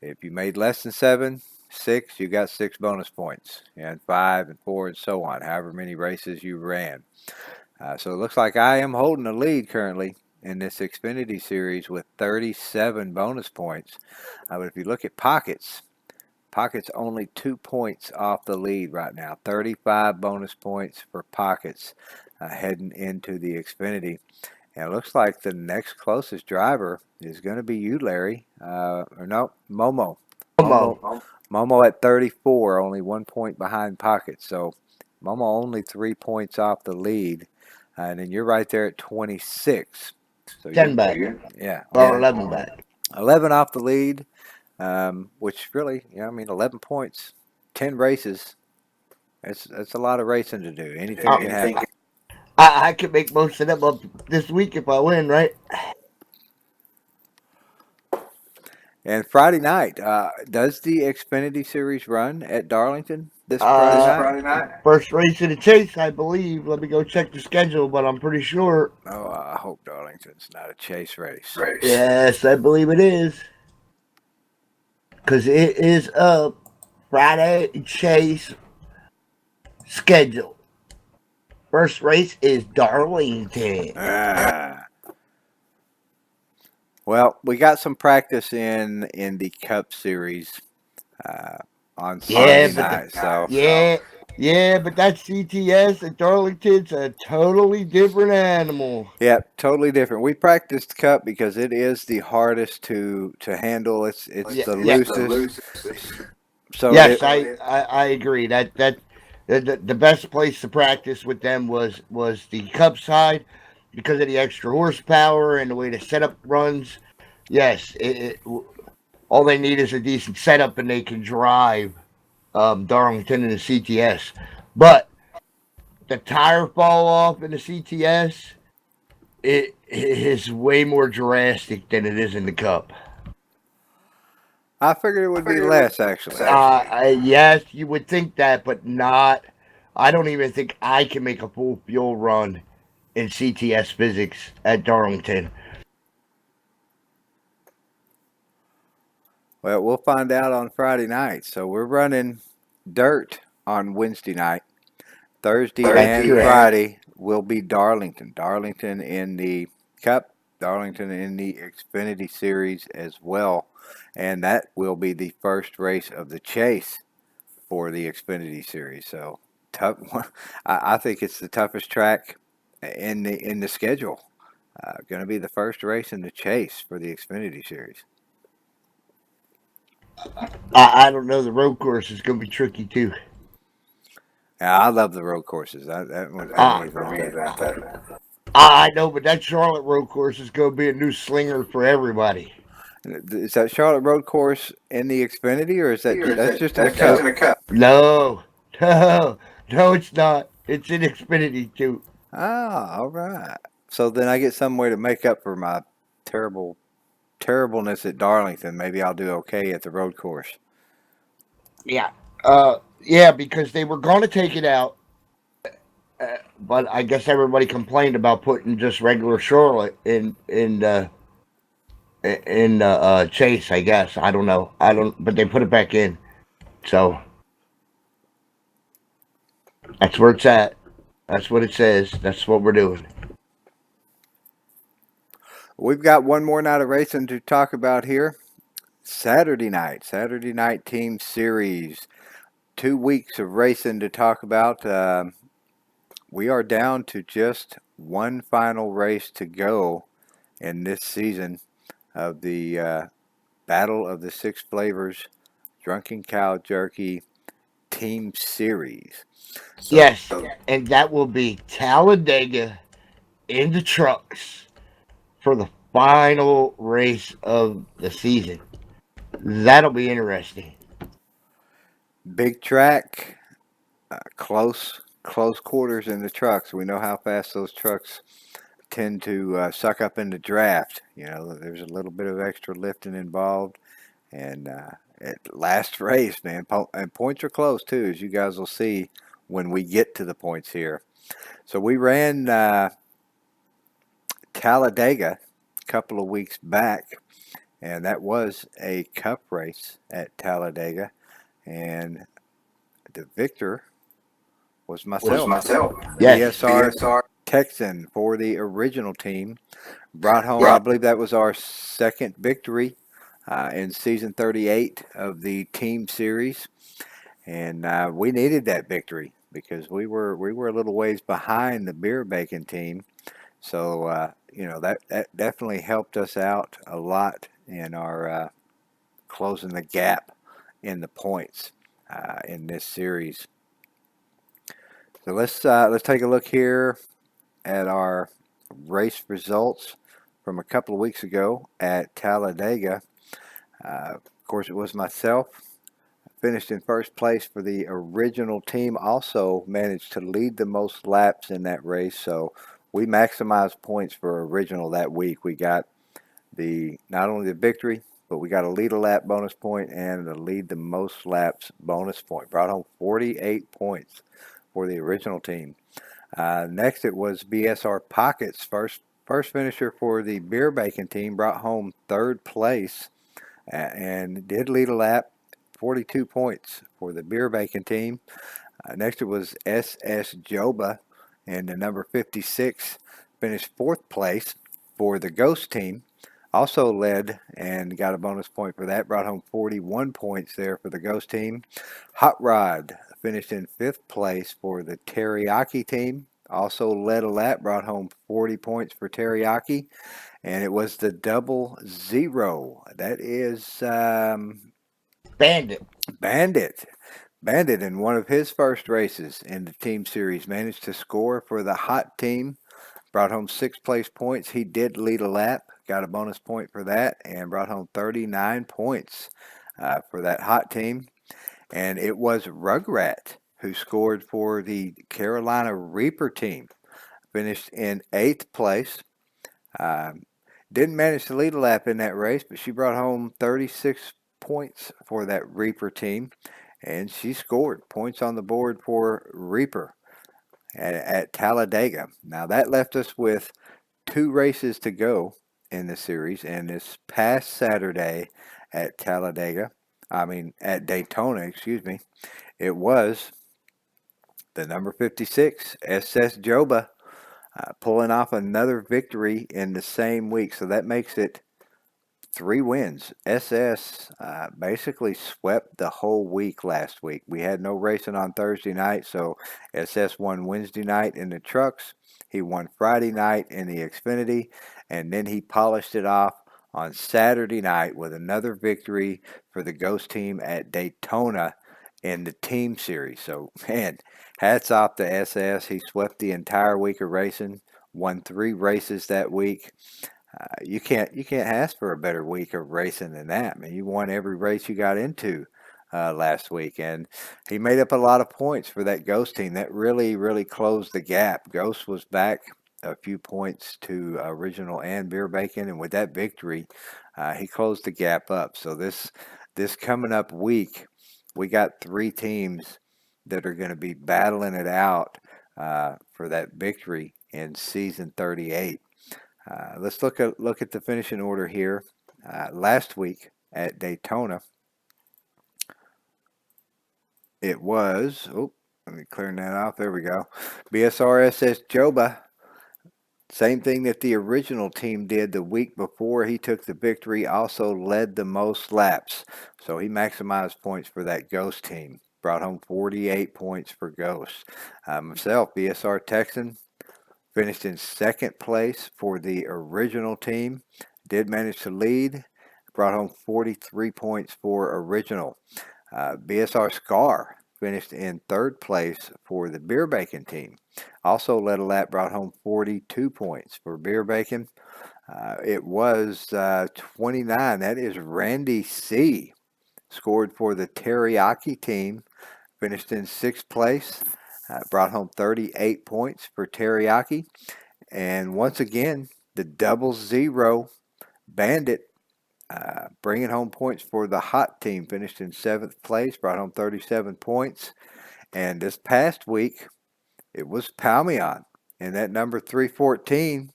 If you made less than 7, 6, you got 6 bonus points, and 5 and 4 and so on, however many races you ran. So it looks like I am holding the lead currently in this Xfinity series with 37 bonus points. But if you look at Pockets only 2 points off the lead right now. 35 bonus points for Pockets heading into the Xfinity. And it looks like the next closest driver is going to be you, Larry. Momo. Momo at 34, only 1 point behind Pockets. So Momo only 3 points off the lead. And then you're right there at 26. So 10 back. Yeah. Or 11 back. 11 off the lead, which really, 11 points, 10 races. That's a lot of racing to do. Anything can happen. I could make most of them up this week if I win, right? And Friday night, does the Xfinity Series run at Darlington this Friday night? First race of the chase, I believe. Let me go check the schedule, but I'm pretty sure. Oh, I hope Darlington's not a chase race. Yes, I believe it is. Because it is a Friday chase schedule. First race is Darlington. Well, we got some practice in the Cup Series on Sunday night. But that CTS at Darlington's a totally different animal. Yeah, totally different. We practiced Cup because it is the hardest to handle. It's the loosest. So yes, I agree. That the best place to practice with them was the Cup side because of the extra horsepower and the way the setup runs. Yes, all they need is a decent setup and they can drive Darlington in the CTS. But the tire fall off in the CTS, it is way more drastic than it is in the Cup. I figured it would be less, actually. Yes, you would think that, but not. I don't even think I can make a full fuel run in CTS physics at Darlington. Well, we'll find out on Friday night. So we're running dirt on Wednesday night. Thursday and Friday will be Darlington. Darlington in the Cup, Darlington in the Xfinity Series as well. And that will be the first race of the Chase for the Xfinity Series. So tough. I think it's the toughest track in the schedule. Going to be the first race in the Chase for the Xfinity Series. I don't know. The road course is going to be tricky too. Yeah, I love the road courses. That was I know, but that Charlotte road course is going to be a new slinger for everybody. Is that Charlotte Road Course in the Xfinity, or is that's just in the Cup? No, no, it's not. It's in Xfinity too. Ah, all right. So then I get somewhere to make up for my terribleness at Darlington. Maybe I'll do okay at the road course. Yeah. Yeah, because they were going to take it out, but I guess everybody complained about putting just regular Charlotte in Chase. I guess I don't know. But they put it back in. So that's where it's at. That's what it says. That's what we're doing. We've got one more night of racing to talk about here. Saturday night team series. 2 weeks of racing to talk about. We are down to just one final race to go in this season of the Battle of the Six Flavors Drunken Cow Jerky Team Series. Yes, and that will be Talladega in the trucks for the final race of the season. That'll be interesting. Big track, close quarters in the trucks. We know how fast those trucks tend to suck up in the draft. You know, there's a little bit of extra lifting involved, and at last race, man, and points are close too, as you guys will see when we get to the points here. So we ran Talladega a couple of weeks back, and that was a Cup race at Talladega, and the victor was myself. Yes. BSR Texan for the original team. Brought home, I believe that was our second victory in season 38 of the team series, and we needed that victory because we were a little ways behind the Beer Bacon team. So you know that definitely helped us out a lot in our closing the gap in the points in this series. So let's take a look here at our race results from a couple of weeks ago at Talladega. Of course, it was myself. Finished in first place for the original team. Also managed to lead the most laps in that race. So we maximized points for original that week. We got not only the victory, but we got a lead a lap bonus point and a lead the most laps bonus point. Brought home 48 points for the original team. Next, it was BSR Pockets, first finisher for the Beer Bacon team. Brought home third place and did lead a lap. 42 points for the Beer Bacon team. Next, it was SS Joba, and the number 56 finished fourth place for the Ghost team. Also led and got a bonus point for that. Brought home 41 points there for the Ghost team. Hot Rod finished in fifth place for the Teriyaki team. Also led a lap. Brought home 40 points for Teriyaki. And it was the double zero. That is Bandit. Bandit in one of his first races in the team series managed to score for the Hot team. Brought home 6th place points. He did lead a lap, got a bonus point for that, and brought home 39 points for that Hot team. And it was Rugrat who scored for the Carolina Reaper team. Finished in 8th place. Didn't manage to lead a lap in that race, but she brought home 36 points for that Reaper team. And she scored points on the board for Reaper at Talladega. Now that left us with 2 races to go in the series, and this past Saturday at at Daytona, it was the number 56 SS Joba pulling off another victory in the same week. So that makes it 3 wins. SS basically swept the whole week last week. We had no racing on Thursday night, so SS won Wednesday night in the trucks. He won Friday night in the Xfinity, and then he polished it off on Saturday night with another victory for the Ghost team at Daytona in the team series. So, man, hats off to SS. He swept the entire week of racing, won 3 races that week. You can't ask for a better week of racing than that. I mean, you won every race you got into last week, and he made up a lot of points for that Ghost team. That really closed the gap. Ghost was back a few points to Original and Beer Bacon, and with that victory, he closed the gap up. So this coming up week, we got 3 teams that are going to be battling it out for that victory in season 38. Let's look at the finishing order here. Last week at Daytona, it was. Oh, let me clear that off. There we go. BSRSS Joba. Same thing that the original team did the week before he took the victory. Also led the most laps, so he maximized points for that Ghost team. Brought home 48 points for Ghost. Myself, BSR Texan. Finished in second place for the original team. Did manage to lead. Brought home 43 points for original. BSR Scar finished in third place for the Beer Bacon team. Also led a lap, brought home 42 points for Beer Bacon. It was 29. That is Randy C. Scored for the Teriyaki team. Finished in sixth place. Brought home 38 points for Teriyaki. And once again, the 00 Bandit bringing home points for the Hot team. Finished in 7th place. Brought home 37 points. And this past week, it was Palmion. And that number 314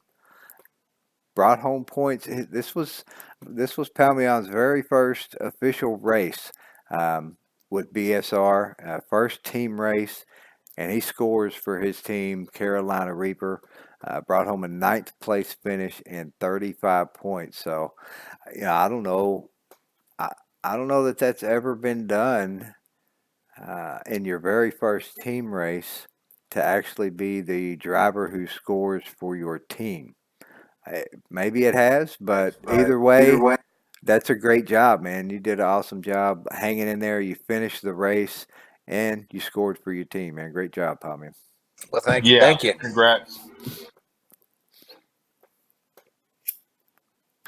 brought home points. This was Palmion's very first official race with BSR. First team race. And he scores for his team, Carolina Reaper. Brought home a 9th place finish and 35 points. So, I don't know. I don't know that that's ever been done in your very first team race to actually be the driver who scores for your team. Maybe it has, but either way, that's a great job, man. You did an awesome job hanging in there. You finished the race. And you scored for your team, man. Great job, Tommy. Well, thank you. Yeah, Thank you. congrats.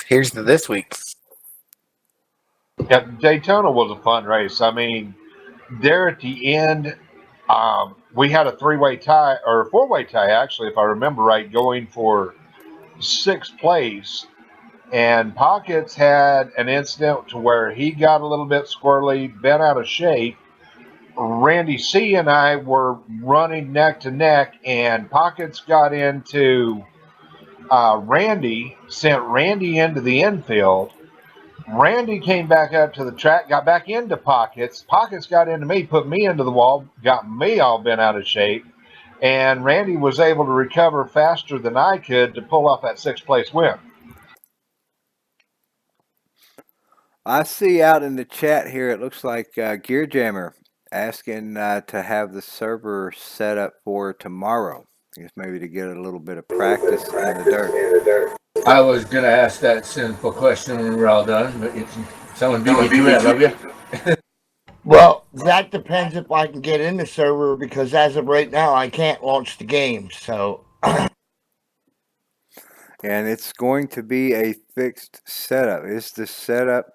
Here's to this week. Yeah, Daytona was a fun race. I mean, there at the end, we had a 3-way tie, or a 4-way tie, actually, if I remember right, going for 6th place. And Pockets had an incident to where he got a little bit squirrely, bent out of shape. Randy C and I were running neck to neck, and Pockets got into Randy, sent Randy into the infield. Randy came back up to the track, got back into Pockets. Pockets got into me, put me into the wall, got me all bent out of shape. And Randy was able to recover faster than I could to pull off that 6th place win. I see out in the chat here, it looks like Gear Jammer asking to have the server set up for tomorrow. I guess maybe to get a little bit of practice in the dirt. I was gonna ask that simple question when we're all done, but it's someone beat me to it. I love you. Well, that depends if I can get in the server, because as of right now, I can't launch the game. So, And it's going to be a fixed setup. Is the setup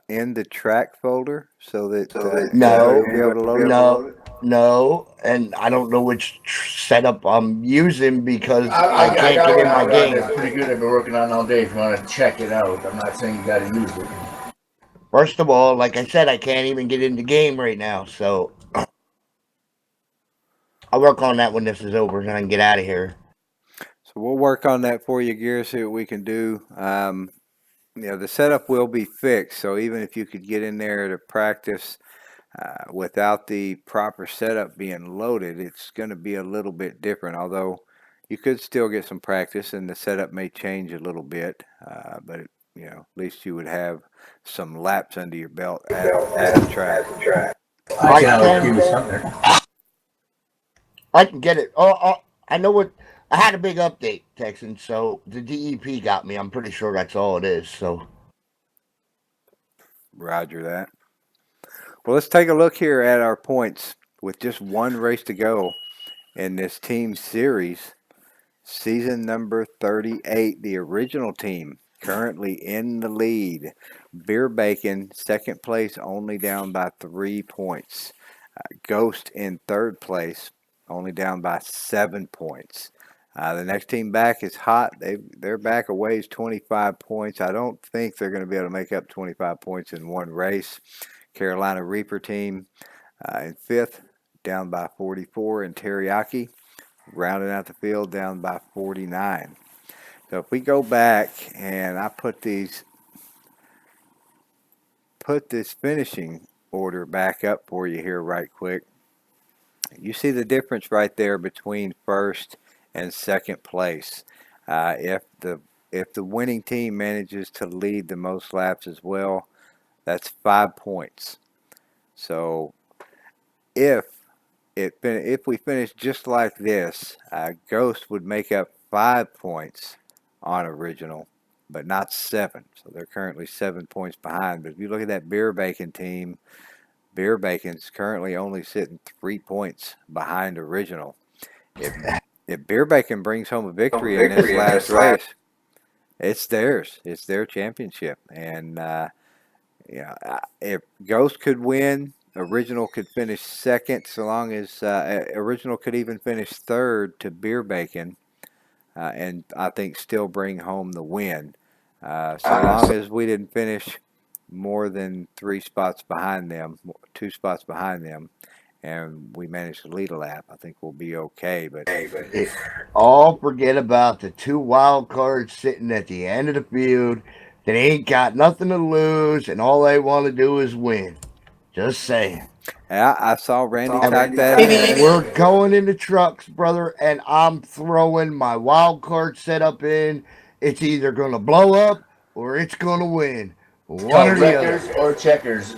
in the track folder so that No, you'll be able to load it? no, and I don't know which setup I'm using because I I can't got get in one my out game. that's pretty good. I've been working on all day. If you want to check it out, I'm not saying you got to use it. First of all, like I said, I can't even get in the game right now. So I'll work on that when this is over and I can get out of here. So we'll work on that for you, Gear, see what we can do. The setup will be fixed. So even if you could get in there to practice without the proper setup being loaded, it's going to be a little bit different. Although, you could still get some practice, and the setup may change a little bit, but at least you would have some laps under your belt at the track. I can always can- give you something. I can get it. Oh, I know what. I had a big update, Texan. So the DEP got me. I'm pretty sure that's all it is. So Roger that. Well, let's take a look here at our points with just one race to go in this team series. Season number 38, the original team currently in the lead. Beer Bacon, second place, only down by 3 points. Ghost in third place, only down by 7 points. The next team back is Hot. They're back a ways, 25 points. I don't think they're going to be able to make up 25 points in one race. Carolina Reaper team in fifth, down by 44, and Teriyaki rounding out the field down by 49. So if we go back and I put this finishing order back up for you here right quick, you see the difference right there between first and second place. If the winning team manages to lead the most laps as well, that's 5 points. So if we finish just like this, Ghost would make up 5 points on original, but not 7. So they're currently 7 points behind. But if you look at that Beer Bacon team, Beer Bacon's currently only sitting 3 points behind original. If Beer Bacon brings home a victory in this last race, it's theirs. It's their championship. And if Ghost could win, original could finish second, so long as original could even finish third to Beer Bacon, and I think still bring home the win. So long as we didn't finish more than 3 spots behind them, 2 spots behind them, and we managed to lead a lap, I think we'll be okay. But all forget about the 2 wild cards sitting at the end of the field that ain't got nothing to lose, and all they want to do is win. Just saying. yeah, I saw Randy type that in. We're going into trucks, brother, and I'm throwing my wild card setup in. It's either going to blow up or it's going to win. One or the other. Wreckers or checkers.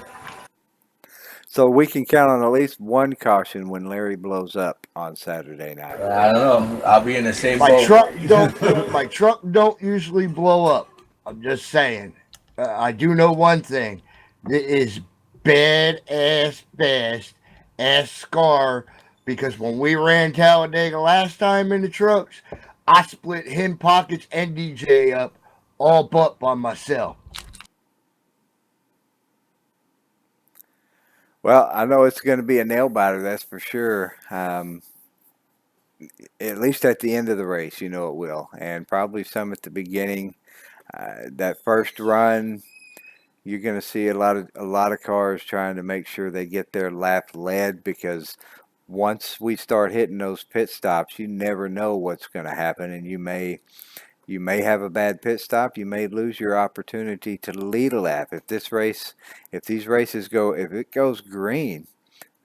So we can count on at least one caution when Larry blows up on Saturday night. I don't know. I'll be in the same My boat. truck don't usually blow up. I'm just saying. I do know one thing. It is bad ass fast ass Scar, because when we ran Talladega last time in the trucks, I split him pockets and DJ up all but by myself. Well, I know it's going to be a nail biter, that's for sure. At least at the end of the race, it will, and probably some at the beginning. That first run, you're going to see a lot of cars trying to make sure they get their lap led, because once we start hitting those pit stops, you never know what's going to happen, and you may have a bad pit stop. You may lose your opportunity to lead a lap. If it goes green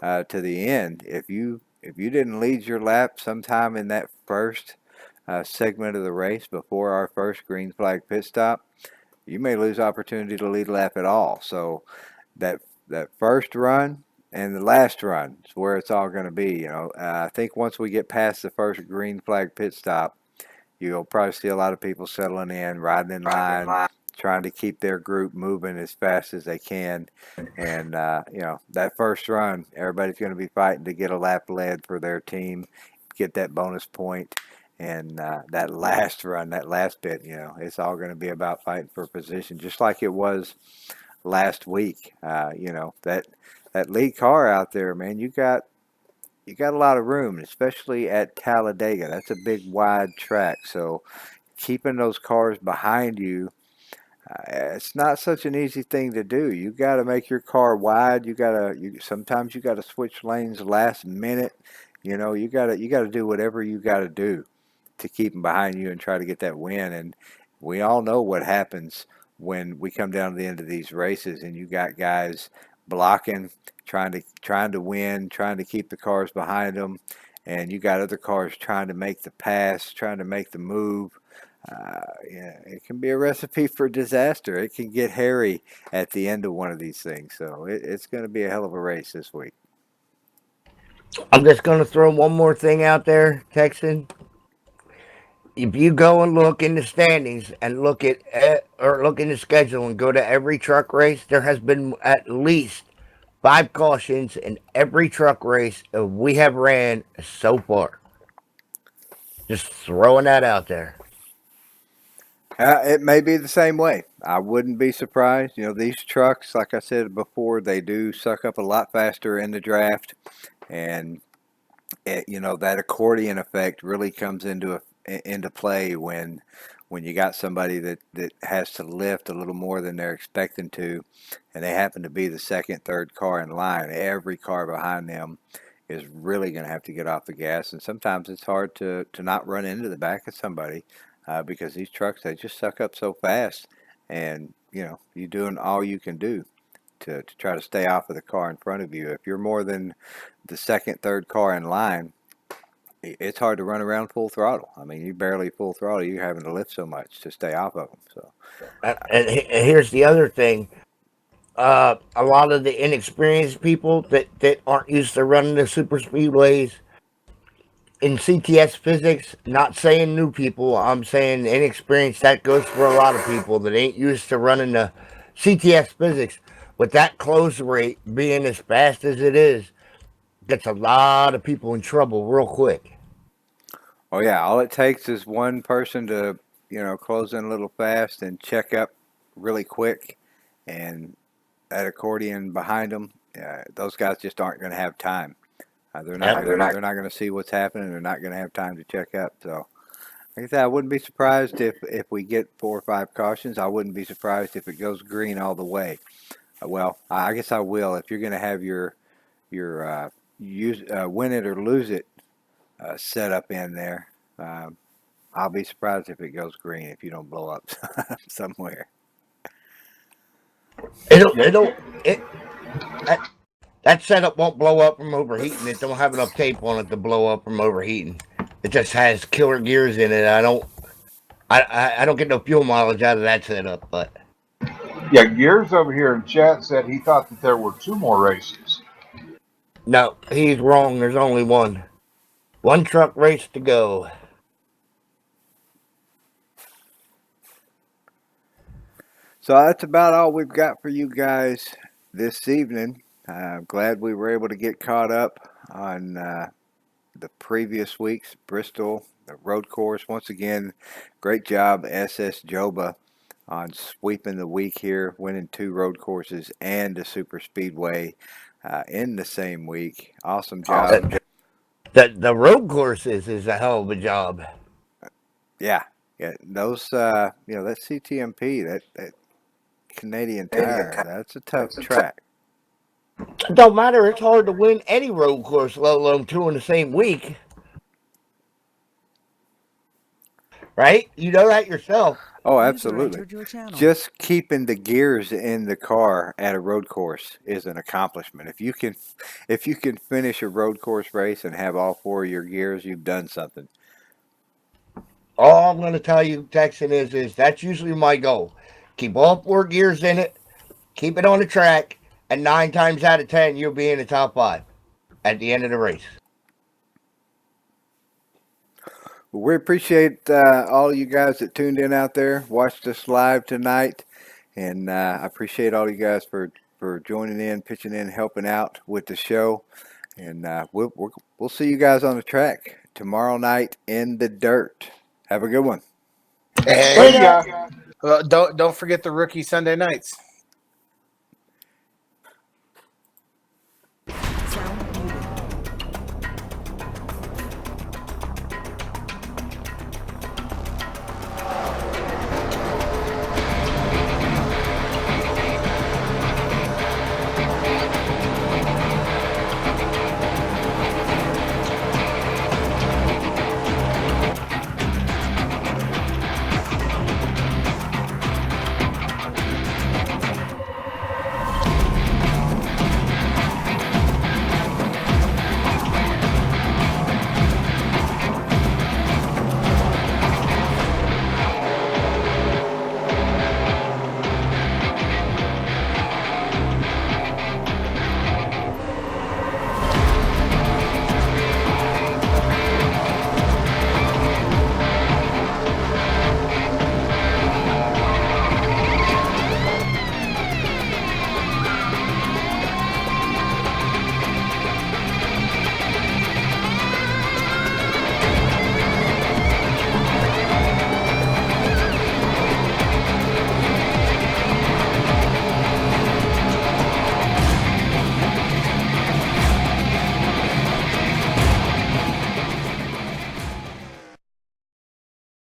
to the end, if you didn't lead your lap sometime in that first segment of the race before our first green flag pit stop, you may lose opportunity to lead a lap at all. So that first run and the last run is where it's all going to be. I think once we get past the first green flag pit stop, you'll probably see a lot of people settling in, riding in line, trying to keep their group moving as fast as they can. And, that first run, everybody's going to be fighting to get a lap led for their team, get that bonus point. And that last run, that last bit, it's all going to be about fighting for position, just like it was last week. That lead car out there, man, you got a lot of room, especially at Talladega. That's a big, wide track. So keeping those cars behind you, it's not such an easy thing to do. You got to make your car wide. Sometimes you got to switch lanes last minute. You got to do whatever you got to do to keep them behind you and try to get that win. And we all know what happens when we come down to the end of these races and you got guys blocking, trying to win, trying to keep the cars behind them, and you got other cars trying to make the pass, trying to make the move. Yeah, it can be a recipe for disaster. It can get hairy at the end of one of these things. So it's going to be a hell of a race this week. I'm just going to throw one more thing out there, Texan. If you go and look in the standings and look or look in the schedule and go to every truck race, there has been at least 5 cautions in every truck race we have ran so far. Just throwing that out there. It may be the same way. I wouldn't be surprised. You know, these trucks, like I said before, they do suck up a lot faster in the draft, and you know that accordion effect really comes into play when you got somebody that has to lift a little more than they're expecting to, and they happen to be the second, third car in line. Every car behind them is really going to have to get off the gas, and sometimes it's hard to not run into the back of somebody. Because these trucks, they just suck up so fast, and you know you're doing all you can do to try to stay off of the car in front of you. If you're more than the second, third car in line, it's hard to run around full throttle. I mean, you barely full throttle. You're having to lift so much to stay off of them. So, And here's the other thing. A lot of the inexperienced people that aren't used to running the super speedways in CTS physics, not saying new people, I'm saying inexperienced. That goes for a lot of people that ain't used to running the CTS physics. With that close rate being as fast as it is, gets a lot of people in trouble real quick. oh yeah, all it takes is one person to close in a little fast and check up really quick, and that accordion behind them, those guys just aren't going to have time. They're not going to see what's happening. They're not going to have time to check up. So, like I said, I wouldn't be surprised if we get 4 or 5 cautions. I wouldn't be surprised if it goes green all the way. Well, I guess I will. If you're going to have your win it or lose it set up in there, I'll be surprised if it goes green if you don't blow up somewhere. That setup won't blow up from overheating. It don't have enough tape on it to blow up from overheating. It just has killer gears in it. I don't get no fuel mileage out of that setup, but Yeah, Gears over here in chat said he thought that there were 2 more races. no, he's wrong. There's only one. One truck race to go. So that's about all we've got for you guys this evening. I'm glad we were able to get caught up on the previous week's Bristol the road course. Once again, great job, SS Joba, on sweeping the week here, winning 2 road courses and a super speedway in the same week. Awesome job. The road courses is a hell of a job. Yeah, those that CTMP, that Canadian Tire, that's a tough track. It don't matter. It's hard to win any road course, let alone 2 in the same week. Right? You know that yourself. Oh, absolutely. Just keeping the gears in the car at a road course is an accomplishment. If you can finish a road course race and have all 4 of your gears, you've done something. All I'm going to tell you, Texan, is that's usually my goal. Keep all 4 gears in it, keep it on the track, and 9 times out of 10, you'll be in the top 5 at the end of the race. Well, we appreciate all you guys that tuned in out there, watched us live tonight, and I appreciate all you guys for joining in, pitching in, helping out with the show. And we'll see you guys on the track tomorrow night in the dirt. Have a good one. Hey, don't forget the rookie Sunday nights.